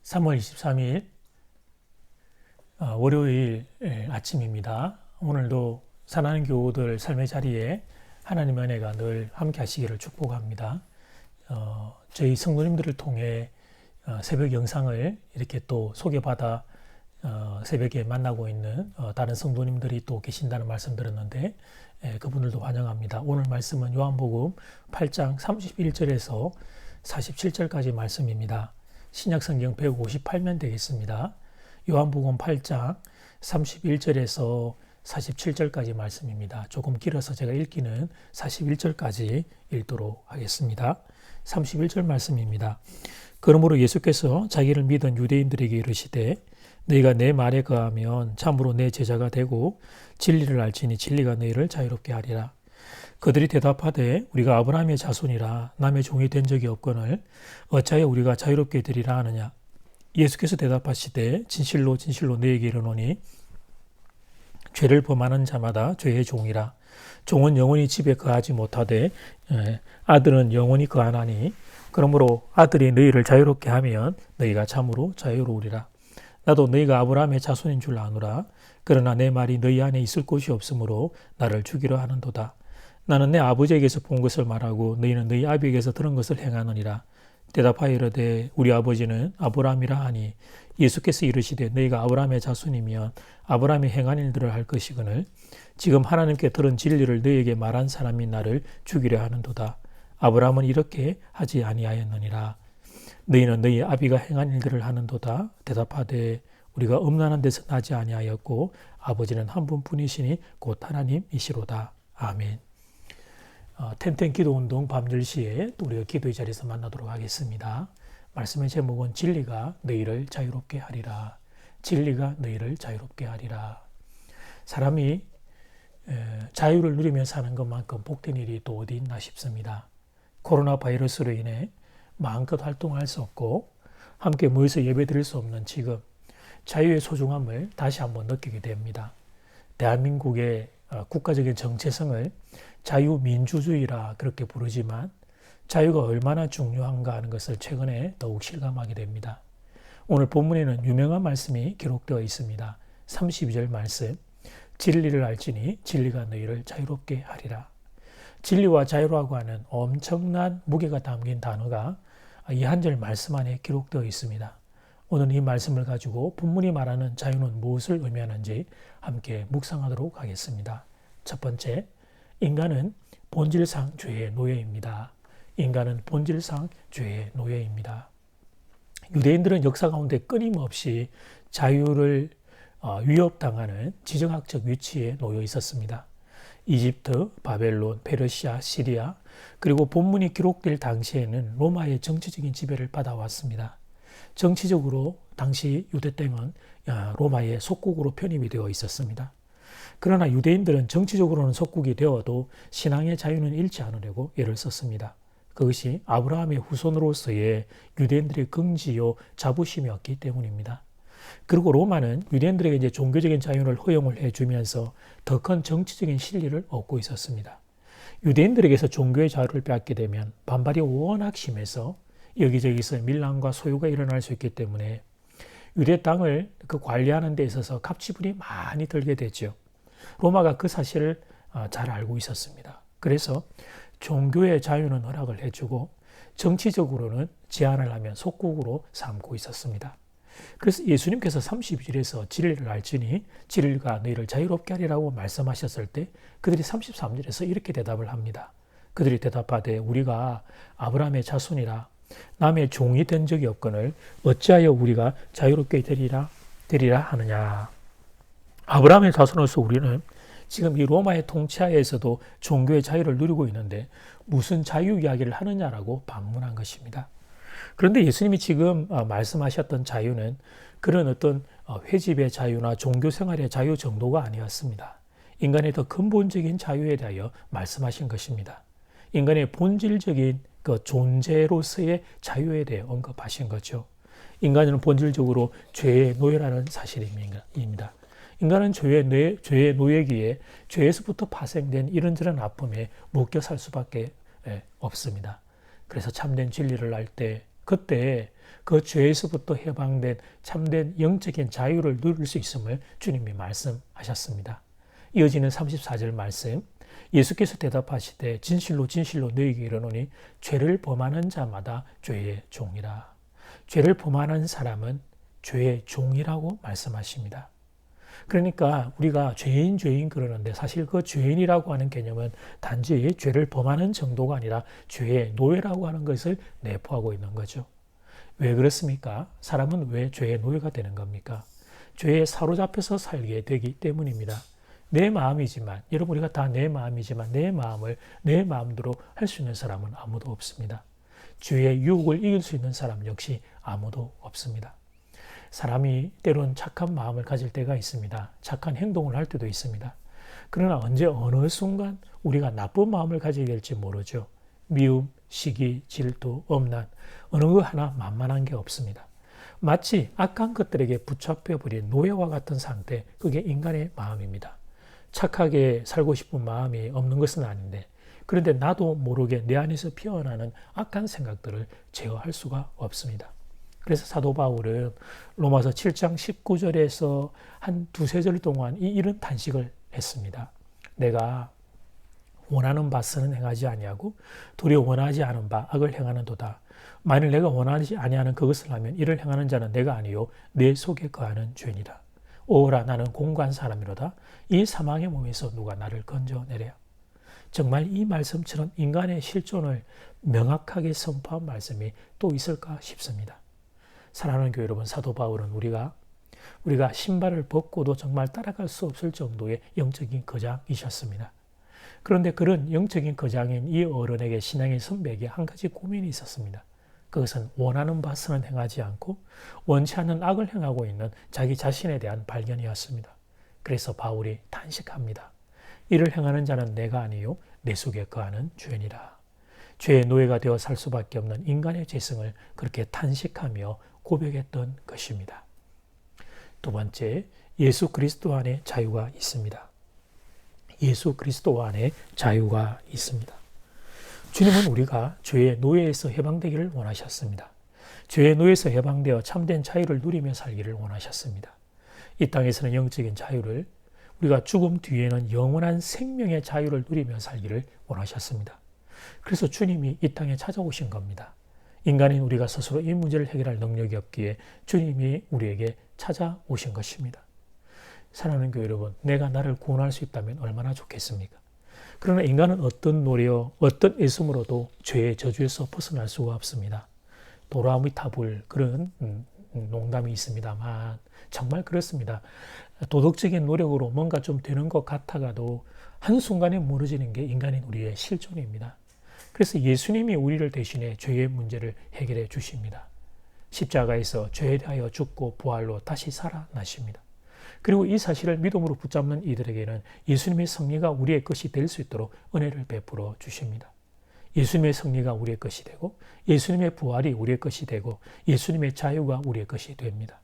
3월 23일 월요일 아침입니다. 오늘도 사랑하는 교우들 삶의 자리에 하나님의 은혜가 늘 함께 하시기를 축복합니다. 저희 성도님들을 통해 새벽 영상을 이렇게 또 소개받아 새벽에 만나고 있는 다른 성도님들이 또 계신다는 말씀 들었는데 그분들도 환영합니다. 오늘 말씀은 요한복음 8장 31절에서 47절까지 말씀입니다. 신약성경 158면 되겠습니다. 요한복음 8장 31절에서 47절까지 말씀입니다. 조금 길어서 제가 읽기는 41절까지 읽도록 하겠습니다. 31절 말씀입니다. 그러므로 예수께서 자기를 믿은 유대인들에게 이르시되 너희가 내 말에 거하면 참으로 내 제자가 되고 진리를 알지니 진리가 너희를 자유롭게 하리라. 그들이 대답하되 우리가 아브라함의 자손이라 남의 종이 된 적이 없거늘 어찌하여 우리가 자유롭게 되리라 하느냐. 예수께서 대답하시되 진실로 진실로 너희에게 이르노니 죄를 범하는 자마다 죄의 종이라. 종은 영원히 집에 거하지 못하되 아들은 영원히 거하나니 그러므로 아들이 너희를 자유롭게 하면 너희가 참으로 자유로우리라. 나도 너희가 아브라함의 자손인 줄 아노라. 그러나 내 말이 너희 안에 있을 곳이 없으므로 나를 죽이려 하는도다. 나는 내 아버지에게서 본 것을 말하고 너희는 너희 아비에게서 들은 것을 행하느니라. 대답하여 이르되 우리 아버지는 아브라함이라 하니 예수께서 이르시되 너희가 아브라함의 자손이면 아브라함이 행한 일들을 할 것이거늘 지금 하나님께 들은 진리를 너희에게 말한 사람이 나를 죽이려 하는도다. 아브라함은 이렇게 하지 아니하였느니라. 너희는 너희 아비가 행한 일들을 하는도다. 대답하되 우리가 음란한 데서 나지 아니하였고 아버지는 한 분뿐이시니 곧 하나님이시로다. 아멘. 텐텐 기도운동 밤 10시에 또 우리가 기도의 자리에서 만나도록 하겠습니다. 말씀의 제목은 진리가 너희를 자유롭게 하리라. 진리가 너희를 자유롭게 하리라. 사람이 자유를 누리며 사는 것만큼 복된 일이 또 어디 있나 싶습니다. 코로나 바이러스로 인해 마음껏 활동할 수 없고 함께 모여서 예배드릴 수 없는 지금 자유의 소중함을 다시 한번 느끼게 됩니다. 대한민국의 국가적인 정체성을 자유민주주의라 그렇게 부르지만 자유가 얼마나 중요한가 하는 것을 최근에 더욱 실감하게 됩니다. 오늘 본문에는 유명한 말씀이 기록되어 있습니다. 32절 말씀, 진리를 알지니 진리가 너희를 자유롭게 하리라. 진리와 자유라고 하는 엄청난 무게가 담긴 단어가 이 한 절 말씀 안에 기록되어 있습니다. 오늘 이 말씀을 가지고 본문이 말하는 자유는 무엇을 의미하는지 함께 묵상하도록 하겠습니다. 첫 번째, 인간은 본질상 죄의 노예입니다. 인간은 본질상 죄의 노예입니다. 유대인들은 역사 가운데 끊임없이 자유를 위협당하는 지정학적 위치에 놓여 있었습니다. 이집트, 바벨론, 페르시아, 시리아, 그리고 본문이 기록될 당시에는 로마의 정치적인 지배를 받아왔습니다. 정치적으로 당시 유대 땅은 로마의 속국으로 편입이 되어 있었습니다. 그러나 유대인들은 정치적으로는 속국이 되어도 신앙의 자유는 잃지 않으려고 애를 썼습니다. 그것이 아브라함의 후손으로서의 유대인들의 긍지요 자부심이었기 때문입니다. 그리고 로마는 유대인들에게 이제 종교적인 자유를 허용을 해주면서 더 큰 정치적인 실리를 얻고 있었습니다. 유대인들에게서 종교의 자유를 빼앗게 되면 반발이 워낙 심해서 여기저기서 밀란과 소유가 일어날 수 있기 때문에 유대 땅을 관리하는 데 있어서 갑지분이 많이 들게 되죠. 로마가 그 사실을 잘 알고 있었습니다. 그래서 종교의 자유는 허락을 해주고 정치적으로는 제한을 하면 속국으로 삼고 있었습니다. 그래서 예수님께서 32절에서 진리를 알지니 진리가 너희를 자유롭게 하리라고 말씀하셨을 때 그들이 33절에서 이렇게 대답을 합니다. 그들이 대답하되 우리가 아브라함의 자손이라 남의 종이 된 적이 없거늘 어찌하여 우리가 자유롭게 되리라 하느냐. 아브라함의 자손으로서 우리는 지금 이 로마의 통치하에서도 종교의 자유를 누리고 있는데 무슨 자유 이야기를 하느냐라고 반문한 것입니다. 그런데 예수님이 지금 말씀하셨던 자유는 그런 어떤 회집의 자유나 종교 생활의 자유 정도가 아니었습니다. 인간의 더 근본적인 자유에 대하여 말씀하신 것입니다. 인간의 본질적인 그 존재로서의 자유에 대해 언급하신 거죠. 인간은 본질적으로 죄의 노예라는 사실입니다. 인간은 죄의 노예기에 죄에서부터 파생된 이런저런 아픔에 묶여 살 수밖에 없습니다. 그래서 참된 진리를 알 때 그때 그 죄에서부터 해방된 참된 영적인 자유를 누릴 수 있음을 주님이 말씀하셨습니다. 이어지는 34절 말씀, 예수께서 대답하시되 진실로 진실로 너희에게 이르노니 죄를 범하는 자마다 죄의 종이라. 죄를 범하는 사람은 죄의 종이라고 말씀하십니다. 그러니까 우리가 죄인 그러는데 사실 그 죄인이라고 하는 개념은 단지 죄를 범하는 정도가 아니라 죄의 노예라고 하는 것을 내포하고 있는 거죠. 왜 그렇습니까? 사람은 왜 죄의 노예가 되는 겁니까? 죄에 사로잡혀서 살게 되기 때문입니다. 내 마음이지만, 여러분 우리가 다 내 마음이지만 내 마음을 내 마음대로 할 수 있는 사람은 아무도 없습니다. 죄의 유혹을 이길 수 있는 사람 역시 아무도 없습니다. 사람이 때론 착한 마음을 가질 때가 있습니다. 착한 행동을 할 때도 있습니다. 그러나 언제 어느 순간 우리가 나쁜 마음을 가지게 될지 모르죠. 미움, 시기, 질투, 엄난, 어느 거 하나 만만한 게 없습니다. 마치 악한 것들에게 붙잡혀버린 노예와 같은 상태, 그게 인간의 마음입니다. 착하게 살고 싶은 마음이 없는 것은 아닌데, 그런데 나도 모르게 내 안에서 피어나는 악한 생각들을 제어할 수가 없습니다. 그래서 사도 바울은 로마서 7장 19절에서 한 두세 절 동안 이런 단식을 했습니다. 내가 원하는 바 선은 행하지 아니하고 도리어 원하지 않은 바 악을 행하는도다. 만일 내가 원하지 아니하는 그것을 하면 이를 행하는 자는 내가 아니요 내 속에 거하는 죄니라. 오라 나는 공고한 사람이로다. 이 사망의 몸에서 누가 나를 건져내랴. 정말 이 말씀처럼 인간의 실존을 명확하게 선포한 말씀이 또 있을까 싶습니다. 사랑하는 교회 여러분, 사도 바울은 우리가 신발을 벗고도 정말 따라갈 수 없을 정도의 영적인 거장이셨습니다. 그런데 그런 영적인 거장인 이 어른에게 신앙의 선배에게 한 가지 고민이 있었습니다. 그것은 원하는 바 선은 행하지 않고 원치 않는 악을 행하고 있는 자기 자신에 대한 발견이었습니다. 그래서 바울이 탄식합니다. 이를 행하는 자는 내가 아니요 내 속에 거하는 죄니라. 죄의 노예가 되어 살 수밖에 없는 인간의 죄성을 그렇게 탄식하며 고백했던 것입니다. 두 번째, 예수 그리스도 안에 자유가 있습니다. 예수 그리스도 안에 자유가 있습니다. 주님은 우리가 죄의 노예에서 해방되기를 원하셨습니다. 죄의 노예에서 해방되어 참된 자유를 누리며 살기를 원하셨습니다. 이 땅에서는 영적인 자유를, 우리가 죽음 뒤에는 영원한 생명의 자유를 누리며 살기를 원하셨습니다. 그래서 주님이 이 땅에 찾아오신 겁니다. 인간인 우리가 스스로 이 문제를 해결할 능력이 없기에 주님이 우리에게 찾아오신 것입니다. 사랑하는 교회 여러분, 내가 나를 구원할 수 있다면 얼마나 좋겠습니까? 그러나 인간은 어떤 노력, 어떤 애씀으로도 죄의 저주에서 벗어날 수가 없습니다. 도라미타불 그런 농담이 있습니다만 정말 그렇습니다. 도덕적인 노력으로 뭔가 좀 되는 것 같아가도 한순간에 무너지는 게 인간인 우리의 실존입니다. 그래서 예수님이 우리를 대신해 죄의 문제를 해결해 주십니다. 십자가에서 죄에 대하여 죽고 부활로 다시 살아나십니다. 그리고 이 사실을 믿음으로 붙잡는 이들에게는 예수님의 승리가 우리의 것이 될 수 있도록 은혜를 베풀어 주십니다. 예수님의 승리가 우리의 것이 되고 예수님의 부활이 우리의 것이 되고 예수님의 자유가 우리의 것이 됩니다.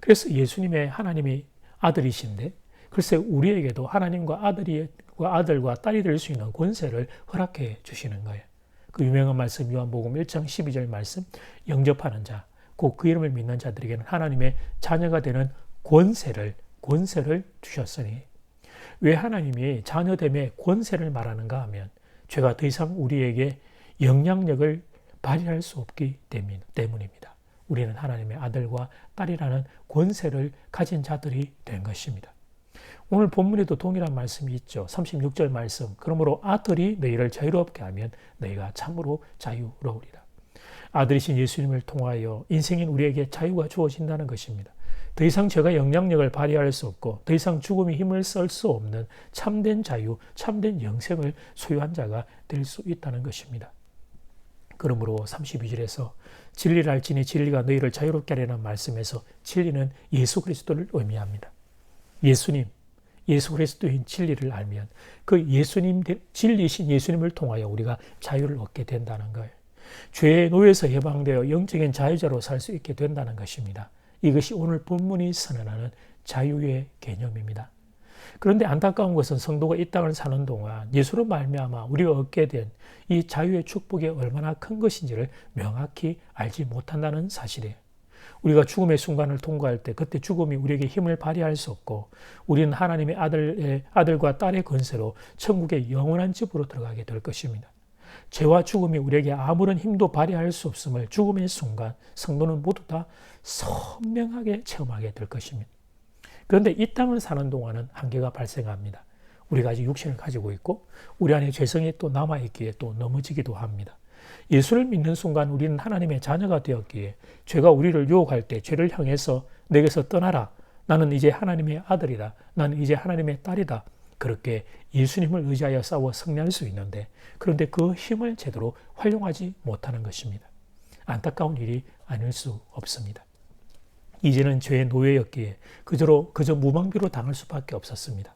그래서 예수님의 하나님이 아들이신데 글쎄 우리에게도 하나님과 아들과 딸이 될 수 있는 권세를 허락해 주시는 거예요. 그 유명한 말씀 요한복음 1장 12절 말씀, 영접하는 자, 곧 그 이름을 믿는 자들에게는 하나님의 자녀가 되는 권세를 주셨으니, 왜 하나님이 자녀됨의 권세를 말하는가 하면 죄가 더 이상 우리에게 영향력을 발휘할 수 없기 때문입니다. 우리는 하나님의 아들과 딸이라는 권세를 가진 자들이 된 것입니다. 오늘 본문에도 동일한 말씀이 있죠. 36절 말씀, 그러므로 아들이 너희를 자유롭게 하면 너희가 참으로 자유로우리라. 아들이신 예수님을 통하여 인생인 우리에게 자유가 주어진다는 것입니다. 더 이상 죄가 영향력을 발휘할 수 없고 더 이상 죽음이 힘을 쓸 수 없는 참된 자유, 참된 영생을 소유한 자가 될 수 있다는 것입니다. 그러므로 32절에서 진리를 알지니 진리가 너희를 자유롭게 하려는 말씀에서 진리는 예수 그리스도를 의미합니다. 예수 그리스도인 진리를 알면 그 예수님, 진리이신 예수님을 통하여 우리가 자유를 얻게 된다는 거예요. 죄의 노예에서 해방되어 영적인 자유자로 살 수 있게 된다는 것입니다. 이것이 오늘 본문이 선언하는 자유의 개념입니다. 그런데 안타까운 것은 성도가 이 땅을 사는 동안 예수로 말미암아 우리가 얻게 된 이 자유의 축복이 얼마나 큰 것인지를 명확히 알지 못한다는 사실이에요. 우리가 죽음의 순간을 통과할 때 그때 죽음이 우리에게 힘을 발휘할 수 없고 우리는 하나님의 아들과 딸의 권세로 천국의 영원한 집으로 들어가게 될 것입니다. 죄와 죽음이 우리에게 아무런 힘도 발휘할 수 없음을 죽음의 순간 성도는 모두 다 선명하게 체험하게 될 것입니다. 그런데 이 땅을 사는 동안은 한계가 발생합니다. 우리가 아직 육신을 가지고 있고 우리 안에 죄성이 또 남아있기에 또 넘어지기도 합니다. 예수를 믿는 순간 우리는 하나님의 자녀가 되었기에 죄가 우리를 유혹할 때 죄를 향해서 내게서 떠나라. 나는 이제 하나님의 아들이다. 나는 이제 하나님의 딸이다. 그렇게 예수님을 의지하여 싸워 승리할 수 있는데 그런데 그 힘을 제대로 활용하지 못하는 것입니다. 안타까운 일이 아닐 수 없습니다. 이제는 죄의 노예였기에 그저 무방비로 당할 수밖에 없었습니다.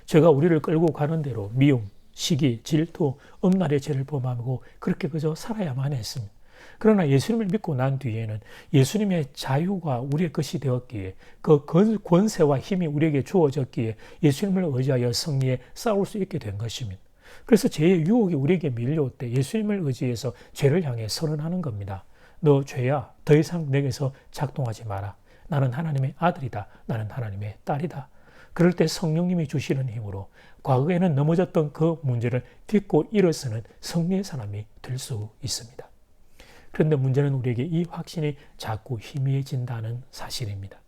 죄가 우리를 끌고 가는 대로 미움, 시기, 질투, 음란의 죄를 범하고 그렇게 그저 살아야만 했습니다. 그러나 예수님을 믿고 난 뒤에는 예수님의 자유가 우리의 것이 되었기에 그 권세와 힘이 우리에게 주어졌기에 예수님을 의지하여 승리에 싸울 수 있게 된 것입니다. 그래서 죄의 유혹이 우리에게 밀려올 때 예수님을 의지해서 죄를 향해 선언하는 겁니다. 너 죄야, 더 이상 내게서 작동하지 마라. 나는 하나님의 아들이다. 나는 하나님의 딸이다. 그럴 때 성령님이 주시는 힘으로 과거에는 넘어졌던 그 문제를 딛고 일어서는 승리의 사람이 될 수 있습니다. 그런데 문제는 우리에게 이 확신이 자꾸 희미해진다는 사실입니다.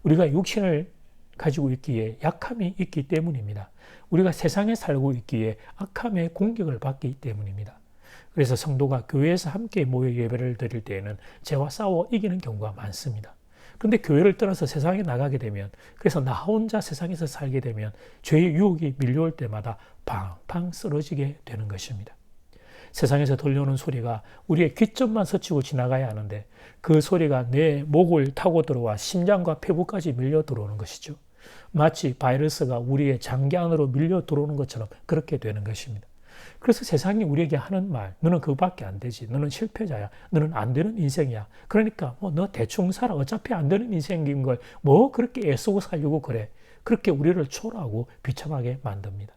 우리가 육신을 가지고 있기에 약함이 있기 때문입니다. 우리가 세상에 살고 있기에 악함의 공격을 받기 때문입니다. 그래서 성도가 교회에서 함께 모여 예배를 드릴 때에는 죄와 싸워 이기는 경우가 많습니다. 그런데 교회를 떠나서 세상에 나가게 되면 그래서 나 혼자 세상에서 살게 되면 죄의 유혹이 밀려올 때마다 팡팡 쓰러지게 되는 것입니다. 세상에서 들려오는 소리가 우리의 귀점만 스치고 지나가야 하는데 그 소리가 내 목을 타고 들어와 심장과 폐부까지 밀려 들어오는 것이죠. 마치 바이러스가 우리의 장기 안으로 밀려 들어오는 것처럼 그렇게 되는 것입니다. 그래서 세상이 우리에게 하는 말, 너는 그거밖에 안 되지. 너는 실패자야. 너는 안 되는 인생이야. 그러니까 너 대충 살아. 어차피 안 되는 인생인 걸 뭐 그렇게 애쓰고 살려고 그래. 그렇게 우리를 초라하고 비참하게 만듭니다.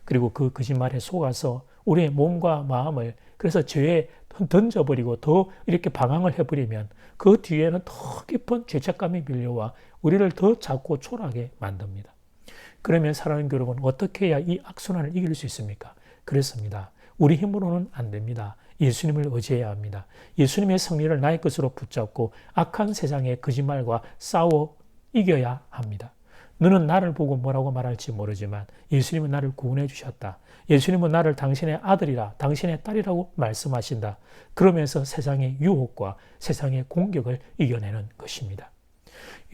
그리고 그 거짓말에 속아서 우리의 몸과 마음을 그래서 죄에 던져버리고 더 이렇게 방황을 해버리면 그 뒤에는 더 깊은 죄책감이 밀려와 우리를 더 작고 초라하게 만듭니다. 그러면 사랑하는 여러분, 어떻게 해야 이 악순환을 이길 수 있습니까? 그렇습니다. 우리 힘으로는 안 됩니다. 예수님을 의지해야 합니다. 예수님의 승리를 나의 것으로 붙잡고 악한 세상의 거짓말과 싸워 이겨야 합니다. 너는 나를 보고 뭐라고 말할지 모르지만 예수님은 나를 구원해 주셨다. 예수님은 나를 당신의 아들이라, 당신의 딸이라고 말씀하신다. 그러면서 세상의 유혹과 세상의 공격을 이겨내는 것입니다.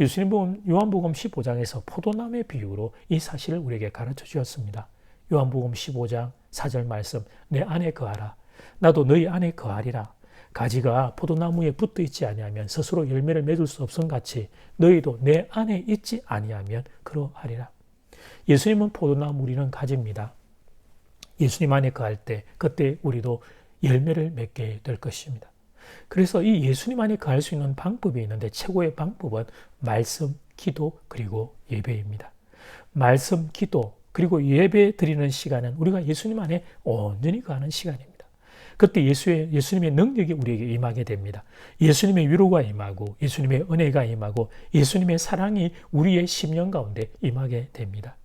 예수님은 요한복음 15장에서 포도나무의 비유로 이 사실을 우리에게 가르쳐 주셨습니다. 요한복음 15장 4절 말씀, 내 안에 거하라. 나도 너희 안에 거하리라. 가지가 포도나무에 붙어 있지 아니하면 스스로 열매를 맺을 수 없음 같이 너희도 내 안에 있지 아니하면 그러하리라. 예수님은 포도나무, 우리는 가지입니다. 예수님 안에 거할 때 그때 우리도 열매를 맺게 될 것입니다. 그래서 이 예수님 안에 거할 수 있는 방법이 있는데 최고의 방법은 말씀, 기도, 그리고 예배입니다. 말씀, 기도, 그리고 예배 드리는 시간은 우리가 예수님 안에 온전히 거하는 시간입니다. 그때 예수님의 능력이 우리에게 임하게 됩니다. 예수님의 위로가 임하고 예수님의 은혜가 임하고 예수님의 사랑이 우리의 심령 가운데 임하게 됩니다.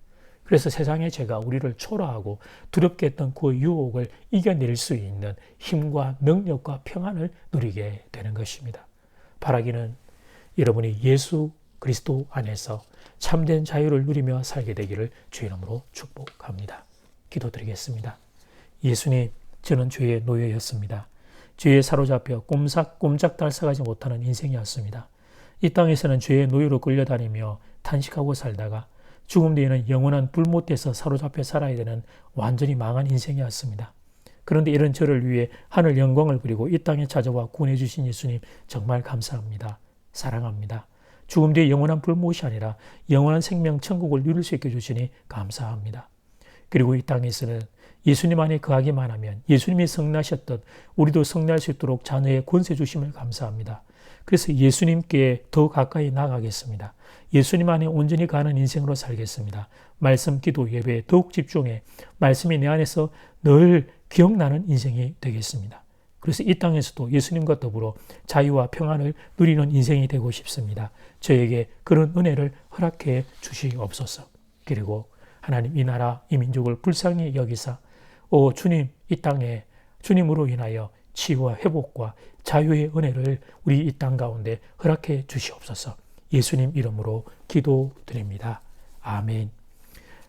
그래서 세상의 죄가 우리를 초라하고 두렵게 했던 그 유혹을 이겨낼 수 있는 힘과 능력과 평안을 누리게 되는 것입니다. 바라기는 여러분이 예수 그리스도 안에서 참된 자유를 누리며 살게 되기를 주의 이름으로 축복합니다. 기도드리겠습니다. 예수님, 저는 죄의 노예였습니다. 죄에 사로잡혀 꼼짝달싹하지 못하는 인생이었습니다. 이 땅에서는 죄의 노예로 끌려다니며 탄식하고 살다가 죽음 뒤에는 영원한 불못에서 사로잡혀 살아야 되는 완전히 망한 인생이었습니다. 그런데 이런 저를 위해 하늘 영광을 부리고 이 땅에 찾아와 구원해 주신 예수님 정말 감사합니다. 사랑합니다. 죽음 뒤에 영원한 불못이 아니라 영원한 생명 천국을 누릴 수 있게 해주시니 감사합니다. 그리고 이 땅에서는 예수님 안에 거하기만 하면 예수님이 승리하셨던 우리도 승리할 수 있도록 자녀의 권세 주심을 감사합니다. 그래서 예수님께 더 가까이 나가겠습니다. 예수님 안에 온전히 가는 인생으로 살겠습니다. 말씀, 기도, 예배에 더욱 집중해 말씀이 내 안에서 늘 기억나는 인생이 되겠습니다. 그래서 이 땅에서도 예수님과 더불어 자유와 평안을 누리는 인생이 되고 싶습니다. 저에게 그런 은혜를 허락해 주시옵소서. 그리고 하나님, 이 나라, 이 민족을 불쌍히 여기사 오 주님, 이 땅에 주님으로 인하여 치유와 회복과 자유의 은혜를 우리 이 땅 가운데 허락해 주시옵소서. 예수님 이름으로 기도드립니다. 아멘.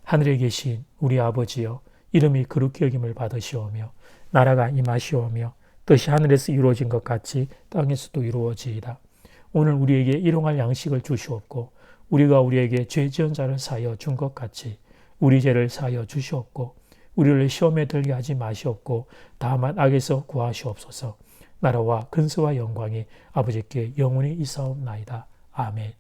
하늘에 계신 우리 아버지여, 이름이 거룩히 여김을 받으시오며 나라가 임하시오며 뜻이 하늘에서 이루어진 것 같이 땅에서도 이루어지이다. 오늘 우리에게 일용할 양식을 주시옵고 우리가 우리에게 죄 지은 자를 사하여 준 것 같이 우리 죄를 사하여 주시옵고 우리를 시험에 들게 하지 마시옵고 다만 악에서 구하시옵소서. 나라와 근세와 영광이 아버지께 영원히 있사옵나이다. 아멘.